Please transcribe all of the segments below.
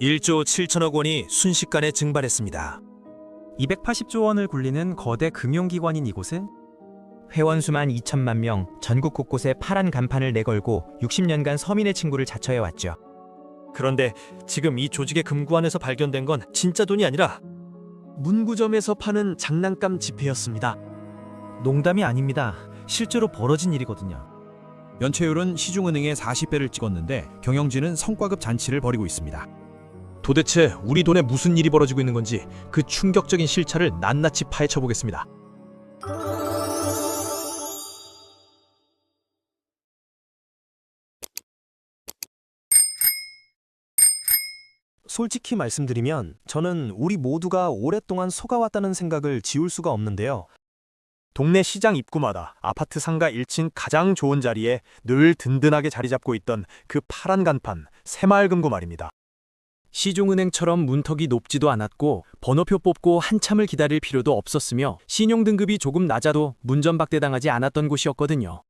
1조 7천억 원이 순식간에 증발했습니다. 280조 원을 굴리는 거대 금융기관인 이곳은 회원수만 2천만 명, 전국 곳곳에 파란 간판을 내걸고 60년간 서민의 친구를 자처해왔죠. 그런데 지금 이 조직의 금고 안에서 발견된 건 진짜 돈이 아니라 문구점에서 파는 장난감 지폐였습니다. 농담이 아닙니다. 실제로 벌어진 일이거든요. 연체율은 시중은행의 40배를 찍었는데 경영진은 성과급 잔치를 벌이고 있습니다. 도대체 우리 돈에 무슨 일이 벌어지고 있는 건지 그 충격적인 실체를 낱낱이 파헤쳐 보겠습니다. 솔직히 말씀드리면 저는 우리 모두가 오랫동안 속아왔다는 생각을 지울 수가 없는데요. 동네 시장 입구마다 아파트 상가 1층 가장 좋은 자리에 늘 든든하게 자리 잡고 있던 그 파란 간판 새마을금고 말입니다. 시중은행처럼 문턱이 높지도 않았고 번호표 뽑고 한참을 기다릴 필요도 없었으며 신용등급이 조금 낮아도 문전박대당하지 않았던 곳이었거든요.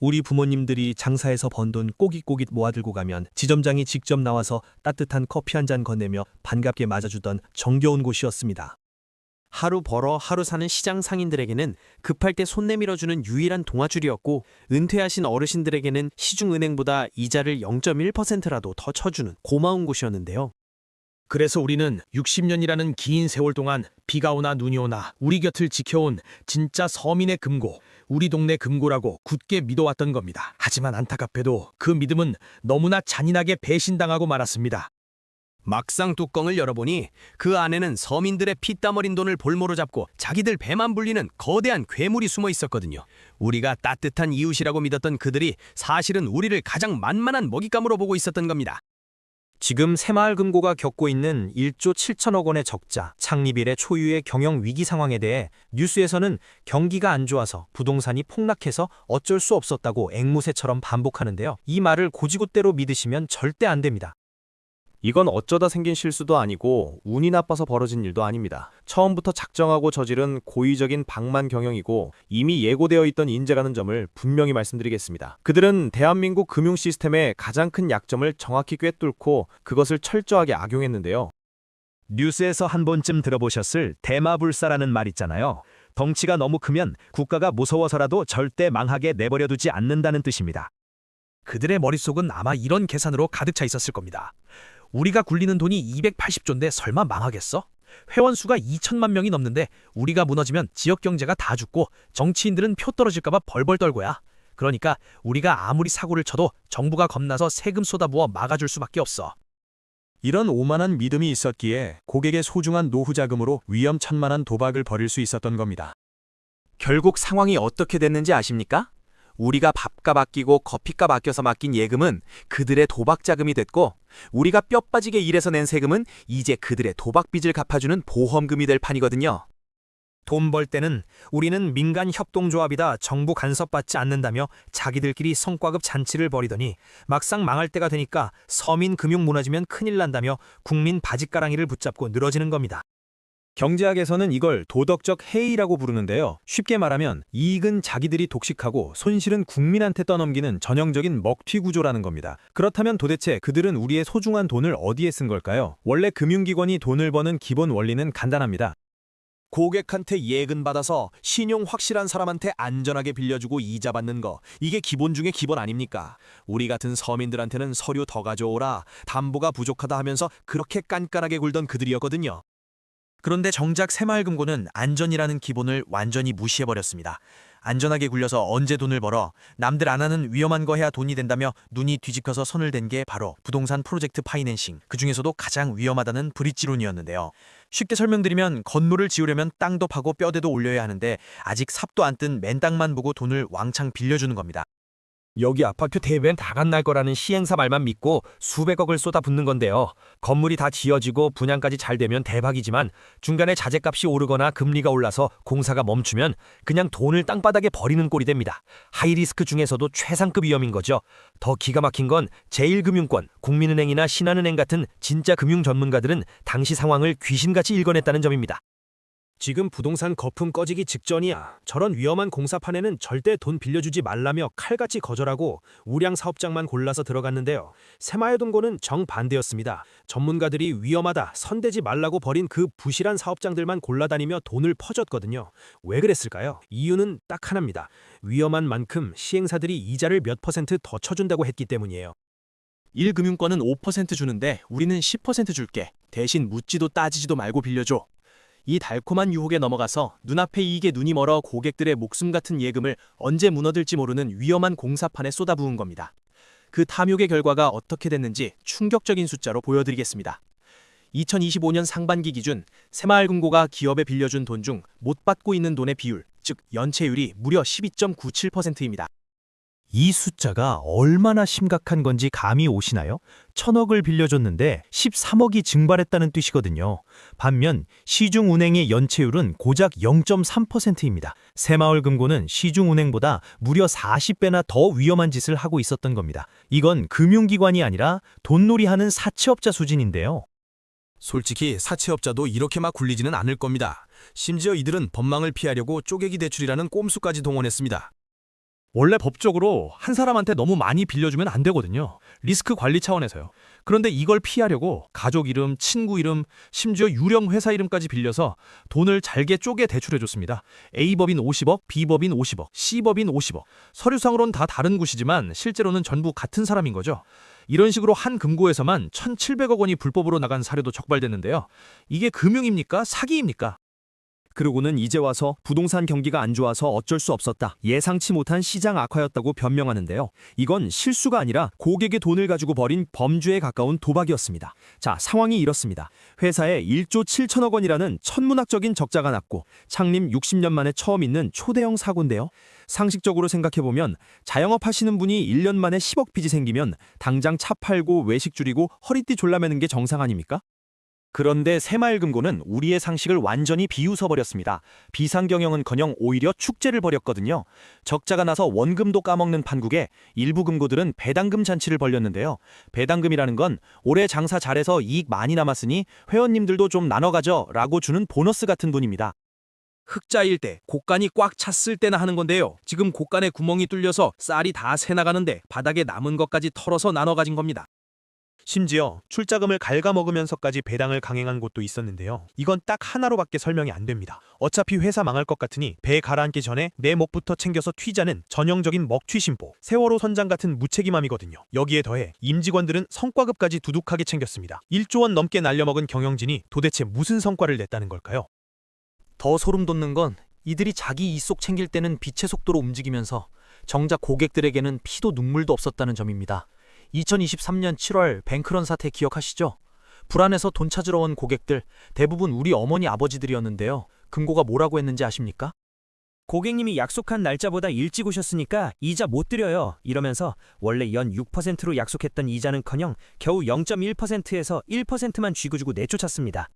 우리 부모님들이 장사해서 번 돈 꼬깃꼬깃 모아들고 가면 지점장이 직접 나와서 따뜻한 커피 한 잔 건네며 반갑게 맞아주던 정겨운 곳이었습니다. 하루 벌어 하루 사는 시장 상인들에게는 급할 때 손 내밀어주는 유일한 동아줄이었고 은퇴하신 어르신들에게는 시중은행보다 이자를 0.1%라도 더 쳐주는 고마운 곳이었는데요. 그래서 우리는 60년이라는 긴 세월 동안 비가 오나 눈이 오나 우리 곁을 지켜온 진짜 서민의 금고, 우리 동네 금고라고 굳게 믿어왔던 겁니다. 하지만 안타깝게도 그 믿음은 너무나 잔인하게 배신당하고 말았습니다. 막상 뚜껑을 열어보니 그 안에는 서민들의 피땀 어린 돈을 볼모로 잡고 자기들 배만 불리는 거대한 괴물이 숨어 있었거든요. 우리가 따뜻한 이웃이라고 믿었던 그들이 사실은 우리를 가장 만만한 먹잇감으로 보고 있었던 겁니다. 지금 새마을금고가 겪고 있는 1조 7천억 원의 적자, 창립 이래 초유의 경영 위기 상황에 대해 뉴스에서는 경기가 안 좋아서 부동산이 폭락해서 어쩔 수 없었다고 앵무새처럼 반복하는데요. 이 말을 고지곳대로 믿으시면 절대 안 됩니다. 이건 어쩌다 생긴 실수도 아니고 운이 나빠서 벌어진 일도 아닙니다. 처음부터 작정하고 저지른 고의적인 방만 경영이고 이미 예고되어 있던 인재라는 점을 분명히 말씀드리겠습니다. 그들은 대한민국 금융 시스템의 가장 큰 약점을 정확히 꿰뚫고 그것을 철저하게 악용했는데요. 뉴스에서 한 번쯤 들어보셨을 대마불사라는 말 있잖아요. 덩치가 너무 크면 국가가 무서워서라도 절대 망하게 내버려두지 않는다는 뜻입니다. 그들의 머릿속은 아마 이런 계산으로 가득 차 있었을 겁니다. 우리가 굴리는 돈이 280조인데 설마 망하겠어? 회원 수가 2천만 명이 넘는데 우리가 무너지면 지역 경제가 다 죽고 정치인들은 표 떨어질까 봐 벌벌 떨고야. 그러니까 우리가 아무리 사고를 쳐도 정부가 겁나서 세금 쏟아부어 막아줄 수밖에 없어. 이런 오만한 믿음이 있었기에 고객의 소중한 노후 자금으로 위험천만한 도박을 벌일 수 있었던 겁니다. 결국 상황이 어떻게 됐는지 아십니까? 우리가 밥값 아끼고 커피값 아껴서 맡긴 예금은 그들의 도박 자금이 됐고 우리가 뼈 빠지게 일해서 낸 세금은 이제 그들의 도박 빚을 갚아주는 보험금이 될 판이거든요. 돈 벌 때는 우리는 민간 협동조합이다 정부 간섭받지 않는다며 자기들끼리 성과급 잔치를 벌이더니 막상 망할 때가 되니까 서민 금융 무너지면 큰일 난다며 국민 바짓가랑이를 붙잡고 늘어지는 겁니다. 경제학에서는 이걸 도덕적 해이라고 부르는데요. 쉽게 말하면 이익은 자기들이 독식하고 손실은 국민한테 떠넘기는 전형적인 먹튀 구조라는 겁니다. 그렇다면 도대체 그들은 우리의 소중한 돈을 어디에 쓴 걸까요? 원래 금융기관이 돈을 버는 기본 원리는 간단합니다. 고객한테 예금 받아서 신용 확실한 사람한테 안전하게 빌려주고 이자 받는 거, 이게 기본 중에 기본 아닙니까? 우리 같은 서민들한테는 서류 더 가져오라, 담보가 부족하다 하면서 그렇게 깐깐하게 굴던 그들이었거든요. 그런데 정작 새마을금고는 안전이라는 기본을 완전히 무시해버렸습니다. 안전하게 굴려서 언제 돈을 벌어 남들 안 하는 위험한 거 해야 돈이 된다며 눈이 뒤집혀서 손을 댄 게 바로 부동산 프로젝트 파이낸싱, 그중에서도 가장 위험하다는 브릿지론이었는데요. 쉽게 설명드리면 건물을 지으려면 땅도 파고 뼈대도 올려야 하는데 아직 삽도 안 뜬 맨 땅만 보고 돈을 왕창 빌려주는 겁니다. 여기 아파트 대부분 다 갓날 거라는 시행사 말만 믿고 수백억을 쏟아붓는 건데요. 건물이 다 지어지고 분양까지 잘 되면 대박이지만 중간에 자재값이 오르거나 금리가 올라서 공사가 멈추면 그냥 돈을 땅바닥에 버리는 꼴이 됩니다. 하이리스크 중에서도 최상급 위험인 거죠. 더 기가 막힌 건 제1금융권, 국민은행이나 신한은행 같은 진짜 금융 전문가들은 당시 상황을 귀신같이 읽어냈다는 점입니다. 지금 부동산 거품 꺼지기 직전이야. 저런 위험한 공사판에는 절대 돈 빌려주지 말라며 칼같이 거절하고 우량 사업장만 골라서 들어갔는데요. 새마을금고는 정반대였습니다. 전문가들이 위험하다, 손대지 말라고 버린 그 부실한 사업장들만 골라다니며 돈을 퍼줬거든요. 왜 그랬을까요? 이유는 딱 하나입니다. 위험한 만큼 시행사들이 이자를 몇 퍼센트 더 쳐준다고 했기 때문이에요. 1금융권은 5% 주는데 우리는 10% 줄게. 대신 묻지도 따지지도 말고 빌려줘. 이 달콤한 유혹에 넘어가서 눈앞의 이익에 눈이 멀어 고객들의 목숨 같은 예금을 언제 무너질지 모르는 위험한 공사판에 쏟아부은 겁니다. 그 탐욕의 결과가 어떻게 됐는지 충격적인 숫자로 보여드리겠습니다. 2025년 상반기 기준 새마을금고가 기업에 빌려준 돈 중 못 받고 있는 돈의 비율, 즉 연체율이 무려 12.97%입니다. 이 숫자가 얼마나 심각한 건지 감이 오시나요? 1,000억을 빌려줬는데 13억이 증발했다는 뜻이거든요. 반면 시중은행의 연체율은 고작 0.3%입니다. 새마을금고는 시중은행보다 무려 40배나 더 위험한 짓을 하고 있었던 겁니다. 이건 금융기관이 아니라 돈놀이하는 사채업자 수준인데요. 솔직히 사채업자도 이렇게 막 굴리지는 않을 겁니다. 심지어 이들은 법망을 피하려고 쪼개기 대출이라는 꼼수까지 동원했습니다. 원래 법적으로 한 사람한테 너무 많이 빌려주면 안 되거든요. 리스크 관리 차원에서요. 그런데 이걸 피하려고 가족 이름, 친구 이름, 심지어 유령 회사 이름까지 빌려서 돈을 잘게 쪼개 대출해줬습니다. A법인 50억, B법인 50억, C법인 50억. 서류상으로는 다 다른 곳이지만 실제로는 전부 같은 사람인 거죠. 이런 식으로 한 금고에서만 1,700억 원이 불법으로 나간 사례도 적발됐는데요. 이게 금융입니까? 사기입니까? 그러고는 이제 와서 부동산 경기가 안 좋아서 어쩔 수 없었다. 예상치 못한 시장 악화였다고 변명하는데요. 이건 실수가 아니라 고객의 돈을 가지고 벌인 범죄에 가까운 도박이었습니다. 자, 상황이 이렇습니다. 회사에 1조 7천억 원이라는 천문학적인 적자가 났고 창립 60년 만에 처음 있는 초대형 사고인데요. 상식적으로 생각해보면 자영업 하시는 분이 1년 만에 10억 빚이 생기면 당장 차 팔고 외식 줄이고 허리띠 졸라매는 게 정상 아닙니까? 그런데 새마을금고는 우리의 상식을 완전히 비웃어버렸습니다. 비상경영은커녕 오히려 축제를 벌였거든요. 적자가 나서 원금도 까먹는 판국에 일부 금고들은 배당금 잔치를 벌였는데요. 배당금이라는 건 올해 장사 잘해서 이익 많이 남았으니 회원님들도 좀 나눠가죠 라고 주는 보너스 같은 돈입니다. 흑자일 때, 곡간이 꽉 찼을 때나 하는 건데요. 지금 곡간에 구멍이 뚫려서 쌀이 다 새나가는데 바닥에 남은 것까지 털어서 나눠 가진 겁니다. 심지어 출자금을 갉아먹으면서까지 배당을 강행한 곳도 있었는데요. 이건 딱 하나로밖에 설명이 안 됩니다. 어차피 회사 망할 것 같으니 배 가라앉기 전에 내 먹부터 챙겨서 튀자는 전형적인 먹튀심보, 세월호 선장 같은 무책임함이거든요. 여기에 더해 임직원들은 성과급까지 두둑하게 챙겼습니다. 1조 원 넘게 날려먹은 경영진이 도대체 무슨 성과를 냈다는 걸까요? 더 소름 돋는 건 이들이 자기 이속 챙길 때는 빛의 속도로 움직이면서 정작 고객들에게는 피도 눈물도 없었다는 점입니다. 2023년 7월 뱅크런 사태 기억하시죠? 불안해서 돈 찾으러 온 고객들, 대부분 우리 어머니 아버지들이었는데요. 금고가 뭐라고 했는지 아십니까? 고객님이 약속한 날짜보다 일찍 오셨으니까 이자 못 드려요. 이러면서 원래 연 6%로 약속했던 이자는커녕 겨우 0.1%에서 1%만 쥐고 주고 내쫓았습니다.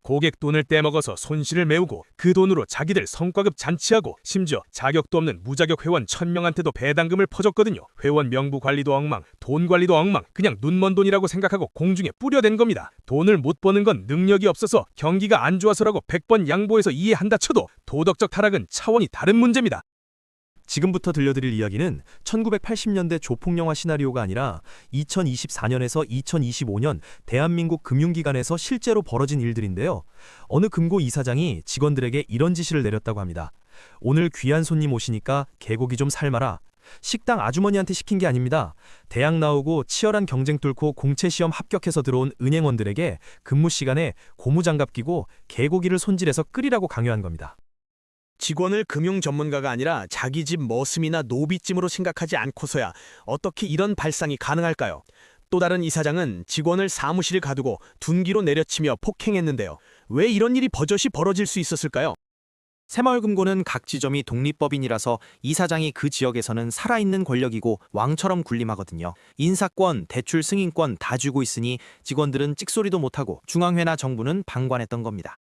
고객 돈을 떼먹어서 손실을 메우고 그 돈으로 자기들 성과급 잔치하고 심지어 자격도 없는 무자격 회원 1,000명한테도 배당금을 퍼줬거든요. 회원 명부 관리도 엉망, 돈 관리도 엉망, 그냥 눈먼 돈이라고 생각하고 공중에 뿌려댄 겁니다. 돈을 못 버는 건 능력이 없어서 경기가 안 좋아서라고 100번 양보해서 이해한다 쳐도 도덕적 타락은 차원이 다른 문제입니다. 지금부터 들려드릴 이야기는 1980년대 조폭영화 시나리오가 아니라 2024년에서 2025년 대한민국 금융기관에서 실제로 벌어진 일들인데요. 어느 금고 이사장이 직원들에게 이런 지시를 내렸다고 합니다. 오늘 귀한 손님 오시니까 개고기 좀 삶아라. 식당 아주머니한테 시킨 게 아닙니다. 대학 나오고 치열한 경쟁 뚫고 공채시험 합격해서 들어온 은행원들에게 근무 시간에 고무장갑 끼고 개고기를 손질해서 끓이라고 강요한 겁니다. 직원을 금융 전문가가 아니라 자기 집 머슴이나 노비찜으로 생각하지 않고서야 어떻게 이런 발상이 가능할까요? 또 다른 이사장은 직원을 사무실에 가두고 둔기로 내려치며 폭행했는데요. 왜 이런 일이 버젓이 벌어질 수 있었을까요? 새마을금고는 각 지점이 독립법인이라서 이사장이 그 지역에서는 살아있는 권력이고 왕처럼 군림하거든요. 인사권, 대출 승인권 다 쥐고 있으니 직원들은 찍소리도 못하고 중앙회나 정부는 방관했던 겁니다.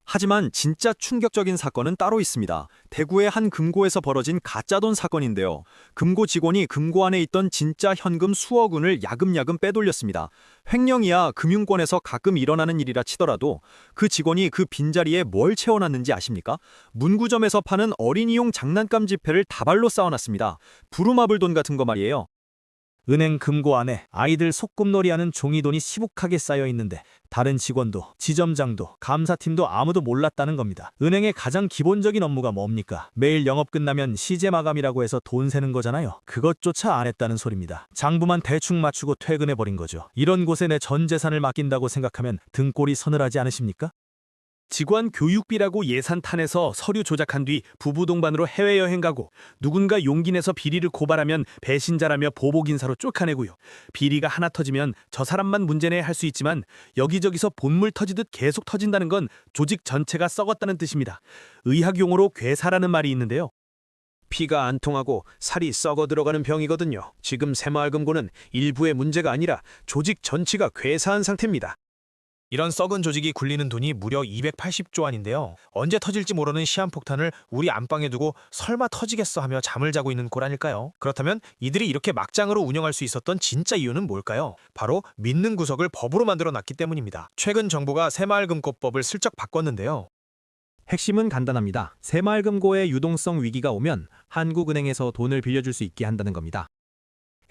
하지만 진짜 충격적인 사건은 따로 있습니다. 대구의 한 금고에서 벌어진 가짜돈 사건인데요. 금고 직원이 금고 안에 있던 진짜 현금 수억 원을 야금야금 빼돌렸습니다. 횡령이야 금융권에서 가끔 일어나는 일이라 치더라도 그 직원이 그 빈자리에 뭘 채워놨는지 아십니까? 문구점에서 파는 어린이용 장난감 지폐를 다발로 쌓아놨습니다. 부루마블 돈 같은 거 말이에요. 은행 금고 안에 아이들 소꿉놀이하는 종이돈이 시북하게 쌓여 있는데 다른 직원도 지점장도 감사팀도 아무도 몰랐다는 겁니다. 은행의 가장 기본적인 업무가 뭡니까? 매일 영업 끝나면 시제 마감이라고 해서 돈 세는 거잖아요. 그것조차 안 했다는 소리입니다. 장부만 대충 맞추고 퇴근해버린 거죠. 이런 곳에 내 전 재산을 맡긴다고 생각하면 등골이 서늘하지 않으십니까? 직원 교육비라고 예산 탄에서 서류 조작한 뒤 부부 동반으로 해외여행 가고 누군가 용기 내서 비리를 고발하면 배신자라며 보복 인사로 쫓아내고요. 비리가 하나 터지면 저 사람만 문제내 할 수 있지만 여기저기서 본물 터지듯 계속 터진다는 건 조직 전체가 썩었다는 뜻입니다. 의학 용어로 괴사라는 말이 있는데요. 피가 안 통하고 살이 썩어 들어가는 병이거든요. 지금 새마을금고는 일부의 문제가 아니라 조직 전체가 괴사한 상태입니다. 이런 썩은 조직이 굴리는 돈이 무려 280조 원인데요. 언제 터질지 모르는 시한폭탄을 우리 안방에 두고 설마 터지겠어 하며 잠을 자고 있는 꼴 아닐까요? 그렇다면 이들이 이렇게 막장으로 운영할 수 있었던 진짜 이유는 뭘까요? 바로 믿는 구석을 법으로 만들어 놨기 때문입니다. 최근 정부가 새마을금고법을 슬쩍 바꿨는데요. 핵심은 간단합니다. 새마을금고의 유동성 위기가 오면 한국은행에서 돈을 빌려줄 수 있게 한다는 겁니다.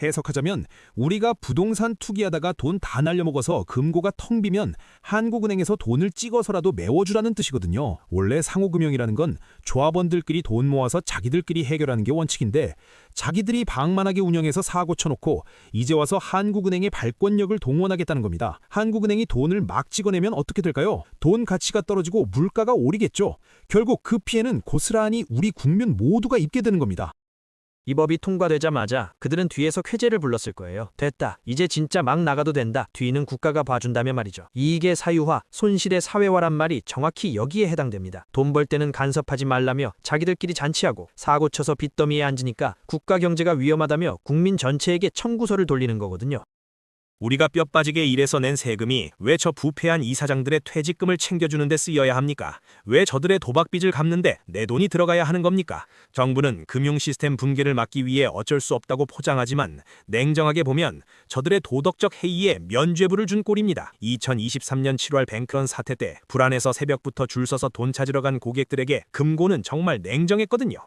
해석하자면 우리가 부동산 투기하다가 돈 다 날려먹어서 금고가 텅 비면 한국은행에서 돈을 찍어서라도 메워주라는 뜻이거든요. 원래 상호금융이라는 건 조합원들끼리 돈 모아서 자기들끼리 해결하는 게 원칙인데 자기들이 방만하게 운영해서 사고 쳐놓고 이제 와서 한국은행의 발권력을 동원하겠다는 겁니다. 한국은행이 돈을 막 찍어내면 어떻게 될까요? 돈 가치가 떨어지고 물가가 오르겠죠. 결국 그 피해는 고스란히 우리 국민 모두가 입게 되는 겁니다. 이 법이 통과되자마자 그들은 뒤에서 쾌재를 불렀을 거예요. 됐다. 이제 진짜 막 나가도 된다. 뒤는 국가가 봐준다며 말이죠. 이익의 사유화, 손실의 사회화란 말이 정확히 여기에 해당됩니다. 돈 벌 때는 간섭하지 말라며 자기들끼리 잔치하고 사고 쳐서 빚더미에 앉으니까 국가 경제가 위험하다며 국민 전체에게 청구서를 돌리는 거거든요. 우리가 뼈 빠지게 일해서 낸 세금이 왜 저 부패한 이사장들의 퇴직금을 챙겨주는 데 쓰여야 합니까? 왜 저들의 도박빚을 갚는데 내 돈이 들어가야 하는 겁니까? 정부는 금융 시스템 붕괴를 막기 위해 어쩔 수 없다고 포장하지만 냉정하게 보면 저들의 도덕적 해이에 면죄부를 준 꼴입니다. 2023년 7월 뱅크런 사태 때 불안해서 새벽부터 줄 서서 돈 찾으러 간 고객들에게 금고는 정말 냉정했거든요.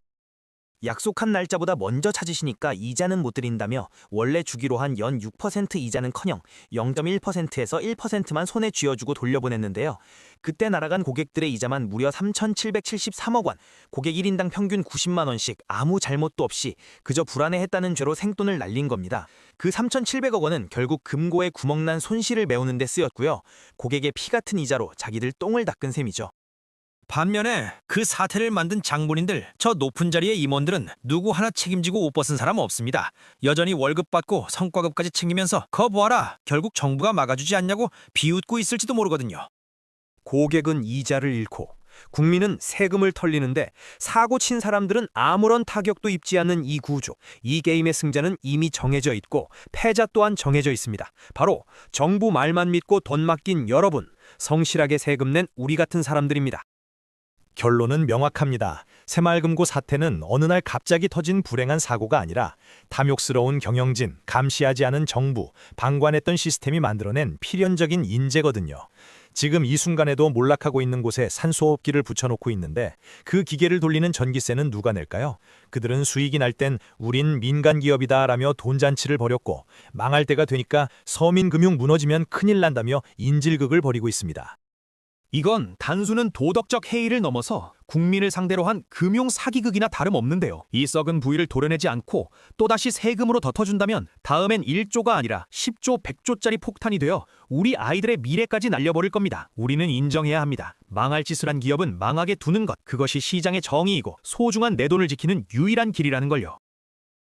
약속한 날짜보다 먼저 찾으시니까 이자는 못 드린다며 원래 주기로 한 연 6% 이자는커녕 0.1%에서 1%만 손에 쥐어주고 돌려보냈는데요. 그때 날아간 고객들의 이자만 무려 3,773억 원, 고객 1인당 평균 90만 원씩 아무 잘못도 없이 그저 불안해했다는 죄로 생돈을 날린 겁니다. 그 3,700억 원은 결국 금고에 구멍난 손실을 메우는 데 쓰였고요. 고객의 피 같은 이자로 자기들 똥을 닦은 셈이죠. 반면에 그 사태를 만든 장본인들, 저 높은 자리의 임원들은 누구 하나 책임지고 옷 벗은 사람 없습니다. 여전히 월급 받고 성과급까지 챙기면서 거 보아라, 결국 정부가 막아주지 않냐고 비웃고 있을지도 모르거든요. 고객은 이자를 잃고 국민은 세금을 털리는데 사고 친 사람들은 아무런 타격도 입지 않는 이 구조. 이 게임의 승자는 이미 정해져 있고 패자 또한 정해져 있습니다. 바로 정부 말만 믿고 돈 맡긴 여러분, 성실하게 세금 낸 우리 같은 사람들입니다. 결론은 명확합니다. 새마을금고 사태는 어느 날 갑자기 터진 불행한 사고가 아니라 탐욕스러운 경영진, 감시하지 않은 정부, 방관했던 시스템이 만들어낸 필연적인 인재거든요. 지금 이 순간에도 몰락하고 있는 곳에 산소호흡기를 붙여놓고 있는데 그 기계를 돌리는 전기세는 누가 낼까요? 그들은 수익이 날 땐 우린 민간기업이다 라며 돈잔치를 벌였고 망할 때가 되니까 서민금융 무너지면 큰일 난다며 인질극을 벌이고 있습니다. 이건 단순한 도덕적 해이를 넘어서 국민을 상대로 한 금융 사기극이나 다름없는데요. 이 썩은 부위를 도려내지 않고 또다시 세금으로 덮어준다면 다음엔 1조가 아니라 10조, 100조짜리 폭탄이 되어 우리 아이들의 미래까지 날려버릴 겁니다. 우리는 인정해야 합니다. 망할 짓을 한 기업은 망하게 두는 것, 그것이 시장의 정의이고 소중한 내 돈을 지키는 유일한 길이라는 걸요.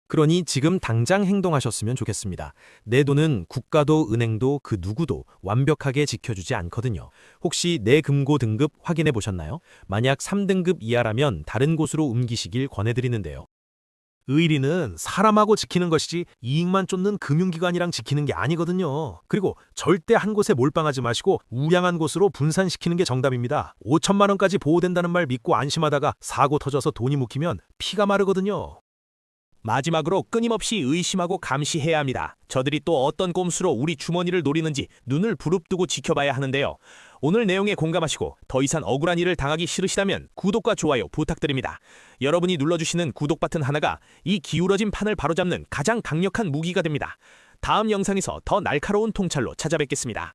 그러니 지금 당장 행동하셨으면 좋겠습니다. 내 돈은 국가도 은행도 그 누구도 완벽하게 지켜주지 않거든요. 혹시 내 금고 등급 확인해 보셨나요? 만약 3등급 이하라면 다른 곳으로 옮기시길 권해드리는데요. 의리는 사람하고 지키는 것이지 이익만 쫓는 금융기관이랑 지키는 게 아니거든요. 그리고 절대 한 곳에 몰빵하지 마시고 우량한 곳으로 분산시키는 게 정답입니다. 5천만 원까지 보호된다는 말 믿고 안심하다가 사고 터져서 돈이 묵히면 피가 마르거든요. 마지막으로 끊임없이 의심하고 감시해야 합니다. 저들이 또 어떤 꼼수로 우리 주머니를 노리는지 눈을 부릅뜨고 지켜봐야 하는데요. 오늘 내용에 공감하시고 더 이상 억울한 일을 당하기 싫으시다면 구독과 좋아요 부탁드립니다. 여러분이 눌러주시는 구독 버튼 하나가 이 기울어진 판을 바로잡는 가장 강력한 무기가 됩니다. 다음 영상에서 더 날카로운 통찰로 찾아뵙겠습니다.